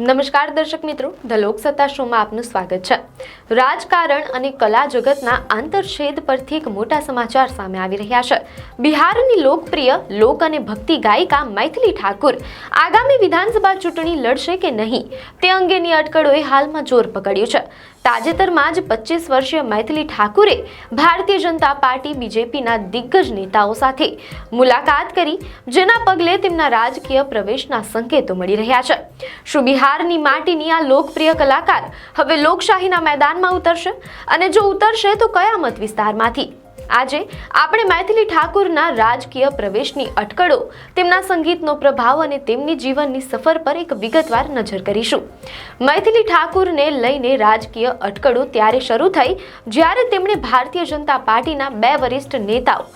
નમસ્કાર દર્શક મિત્રો, ધ લોકસત્તા શોમાં આપનું સ્વાગત છે। રાજકારણ અને કલા જગતના આંતરછેદ પરથી એક મોટા સમાચાર સામે આવી રહ્યા છે। બિહારની લોકપ્રિય લોક અને ભક્તિ ગાયિકા મૈથિલી ઠાકુર આગામી વિધાનસભા ચૂંટણી લડશે કે નહીં તે અંગેની અટકળોએ હાલમાં જોર પકડ્યું છે। તાજેતરમાં જ 25 વર્ષીય મૈથિલી ઠાકુરે ભારતીય જનતા પાર્ટી બીજેપીના દિગ્ગજ નેતાઓ સાથે મુલાકાત કરી, જેના પગલે તેમના રાજકીય પ્રવેશના સંકેતો મળી રહ્યા છે। શું બિહારની માટીની આ લોકપ્રિય કલાકાર હવે લોકશાહીના મેદાનમાં ઉતરશે, અને જો ઉતરશે તો કયા મત વિસ્તારમાંથી? આજે આપણે મૈથિલી ઠાકુરના રાજકીય પ્રવેશની અટકળો, તેમના સંગીતનો પ્રભાવ અને તેમની જીવનની સફર પર એક વિગતવાર નજર કરીશું। મૈથિલી ઠાકુરને લઈને રાજકીય અટકળો ત્યારે શરૂ થઈ જ્યારે તેમણે ભારતીય જનતા પાર્ટીના 2 વરિષ્ઠ નેતાઓ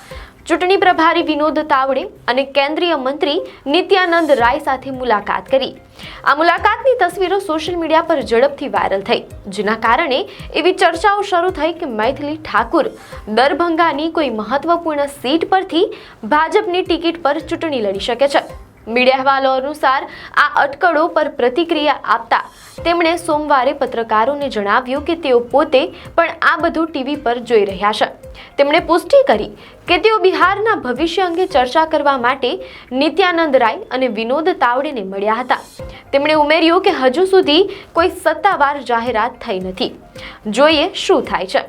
ચૂંટણી પ્રભારી વિનોદ તાવડે અને કેન્દ્રીય મંત્રી નિત્યાનંદ રાય સાથે મુલાકાત કરી। આ મુલાકાતની તસવીરો સોશિયલ મીડિયા પર ઝડપથી વાયરલ થઈ, જેના કારણે એવી ચર્ચાઓ શરૂ થઈ કે મૈથિલી ઠાકુર દરભંગાની કોઈ મહત્વપૂર્ણ સીટ પરથી ભાજપની ટિકિટ પર ચૂંટણી લડી શકે છે। મીડિયા અહેવાલો અનુસાર આ અટકળો પર પ્રતિક્રિયા આપતા તેમણે સોમવારે પત્રકારોને જણાવ્યું કે તેઓ પોતે પણ આ બધું ટીવી પર જોઈ રહ્યા છે। તેમણે પુષ્ટિ કરી કે તેઓ બિહારના ભવિષ્ય અંગે ચર્ચા કરવા માટે નિત્યાનંદ રાય અને વિનોદ તાવડેને મળ્યા હતા। તેમણે ઉમેર્યું કે હજુ સુધી કોઈ સત્તાવાર જાહેરાત થઈ નથી, જોઈએ શું થાય છે।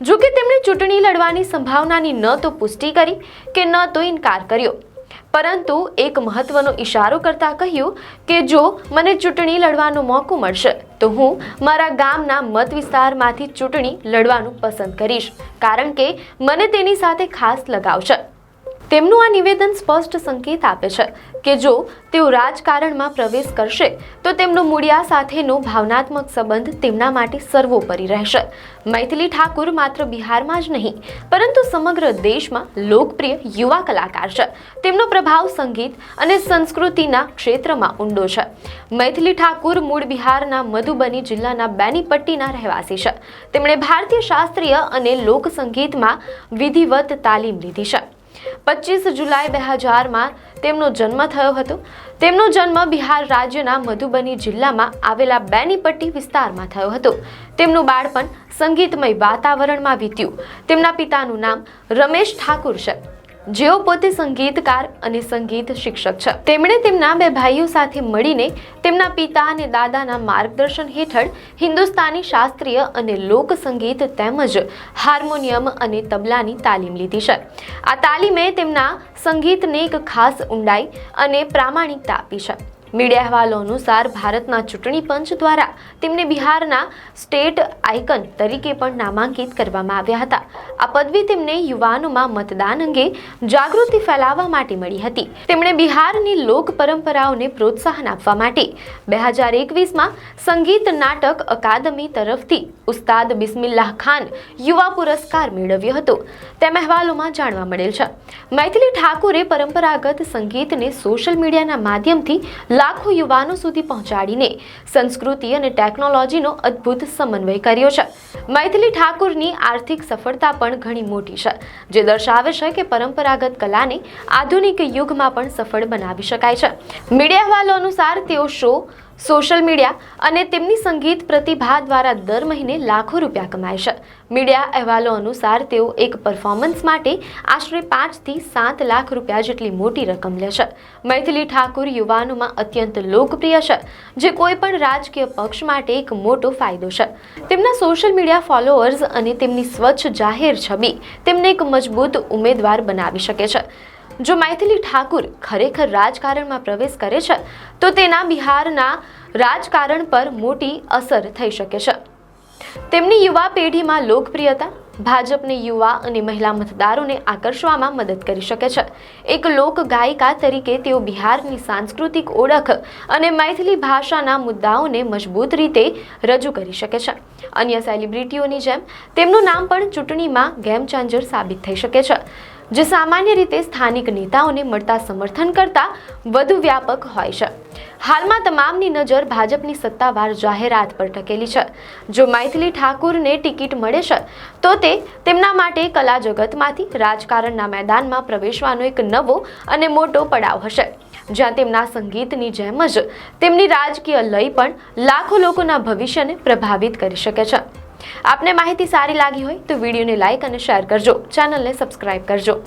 જો કે તેમણે ચૂંટણી લડવાની સંભાવનાની ન તો પુષ્ટિ કરી કે ન તો ઇનકાર કર્યો, પરંતુ એક મહત્વનો ઇશારો કરતા કહ્યું કે જો મને ચૂંટણી લડવાનો મોકો મળશે તો હું મારા ગામના મત વિસ્તારમાંથી ચૂંટણી લડવાનું પસંદ કરીશ, કારણ કે મને તેની સાથે ખાસ લગાવ છે। તેમનું આ નિવેદન સ્પષ્ટ સંકેત આપે છે કે જો તેઓ રાજકારણમાં પ્રવેશ કરશે તો તેમનો મૂળિયા સાથેનો ભાવનાત્મક સંબંધ તેમના માટે સર્વોપરી રહેશે। મૈથિલી ઠાકુર માત્ર બિહારમાં જ નહીં પરંતુ સમગ્ર દેશમાં લોકપ્રિય યુવા કલાકાર છે। તેમનો પ્રભાવ સંગીત અને સંસ્કૃતિના ક્ષેત્રમાં ઊંડો છે। મૈથિલી ઠાકુર મૂળ બિહારના મધુબની જિલ્લાના બેનીપટ્ટીના રહેવાસી છે। તેમણે ભારતીય શાસ્ત્રીય અને લોક સંગીતમાં વિધિવત તાલીમ લીધી છે। 25 જુલાઈ 2000માં તેમનો જન્મ થયો હતો। તેમનો જન્મ બિહાર રાજ્યના મધુબની જિલ્લામાં આવેલા બેનીપટ્ટી વિસ્તારમાં થયો હતો। તેમનું બાળપણ સંગીતમય વાતાવરણમાં વીત્યું। તેમના પિતાનું નામ રમેશ ઠાકુર છે, જેઓ પોતે સંગીતકાર અને સંગીત શિક્ષક છે। તેમણે તેમના 2 ભાઈઓ સાથે મળીને તેમના પિતા અને દાદાના માર્ગદર્શન હેઠળ હિન્દુસ્તાની શાસ્ત્રીય અને લોક સંગીત તેમજ હાર્મોનિયમ અને તબલાની તાલીમ લીધી છે। આ તાલીમે તેમના સંગીતને એક ખાસ ઊંડાઈ અને પ્રામાણિકતા આપી છે। મીડિયા અહેવાલો અનુસાર ભારતના ચૂંટણી પંચ દ્વારા તેમને બિહારના સ્ટેટ આઇકન તરીકે પણ નામાંકિત કરવામાં આવ્યા હતા। આ પદવી તેમને યુવાનોમાં મતદાન અંગે જાગૃતિ ફેલાવવા માટે મળી હતી। તેમણે બિહારની લોક પરંપરાઓને પ્રોત્સાહન આપવા માટે 2021માં સંગીત નાટક અકાદમી તરફથી ઉસ્તાદ બિસ્મિલ્લાહ ખાન યુવા પુરસ્કાર મેળવ્યો હતો, તેમ અહેવાલોમાં જાણવા મળેલ છે। મૈથિલી ઠાકુરે પરંપરાગત સંગીતને સોશિયલ મીડિયાના માધ્યમથી લાખો યુવાનો સુધી પહોંચાડીને સંસ્કૃતિ અને ટેકનોલોજીનો અદ્ભુત સમન્વય કર્યો છે। મૈથિલી ઠાકુરની આર્થિક સફળતા પણ ઘણી મોટી છે, જે દર્શાવે છે કે પરંપરાગત કલાને આધુનિક યુગમાં પણ સફળ બનાવી શકાય છે। મીડિયા અહેવાલો અનુસાર તેઓ શો, સોશિયલ મીડિયા અને તેમની સંગીત પ્રતિભા દ્વારા દર મહિને લાખો રૂપિયા કમાય છે। મીડિયા અહેવાલો અનુસાર તેઓ એક પરફોર્મન્સ માટે આશરે 5 થી 7 લાખ રૂપિયા જેટલી મોટી રકમ લે છે। મૈથિલી ઠાકુર યુવાનોમાં અત્યંત લોકપ્રિય છે, જે કોઈ પણ રાજકીય પક્ષ માટે એક મોટો ફાયદો છે। તેમના સોશિયલ મીડિયા ફોલોઅર્સ અને તેમની સ્વચ્છ જાહેર છબી તેમને એક મજબૂત ઉમેદવાર બનાવી શકે છે। જો મૈથિલી ઠાકુર ખરેખર રાજકારણમાં પ્રવેશ કરે છે તો તેના બિહારના રાજકારણ પર મોટી અસર થઈ શકે છે। તેમની યુવા પેઢીમાં લોકપ્રિયતા ભાજપને યુવા અને મહિલા મતદારોને આકર્ષવામાં મદદ કરી શકે છે। એક લોક ગાયિકા તરીકે તેઓ બિહારની સાંસ્કૃતિક ઓળખ અને મૈથિલી ભાષાના મુદ્દાઓને મજબૂત રીતે રજૂ કરી શકે છે। અન્ય સેલિબ્રિટીઓની જેમ તેમનું નામ પણ ચૂંટણીમાં ગેમ ચેન્જર સાબિત થઈ શકે છે, જે સામાન્ય રીતે સ્થાનિક નેતાઓને મળતા સમર્થન કરતાં વધુ વ્યાપક હોય છે। હાલમાં તમામની નજર ભાજપની સત્તાવાર જાહેરાત પર ટકેલી છે। જો મૈથિલી ઠાકુરને ટિકિટ મળે છે તો તે તેમના માટે કલા જગતમાંથી રાજકારણના મેદાનમાં પ્રવેશવાનો એક નવો અને મોટો પડાવ હશે। જ્યાં તેમના સંગીતની જેમ જ તેમની રાજકીય લય પણ લાખો લોકોના ભવિષ્યને પ્રભાવિત કરી શકે છે. આપને માહિતી સારી લાગી હોય તો વિડીયોને લાઇક અને શેર કરજો, ચેનલને સબસ્ક્રાઇબ કરજો.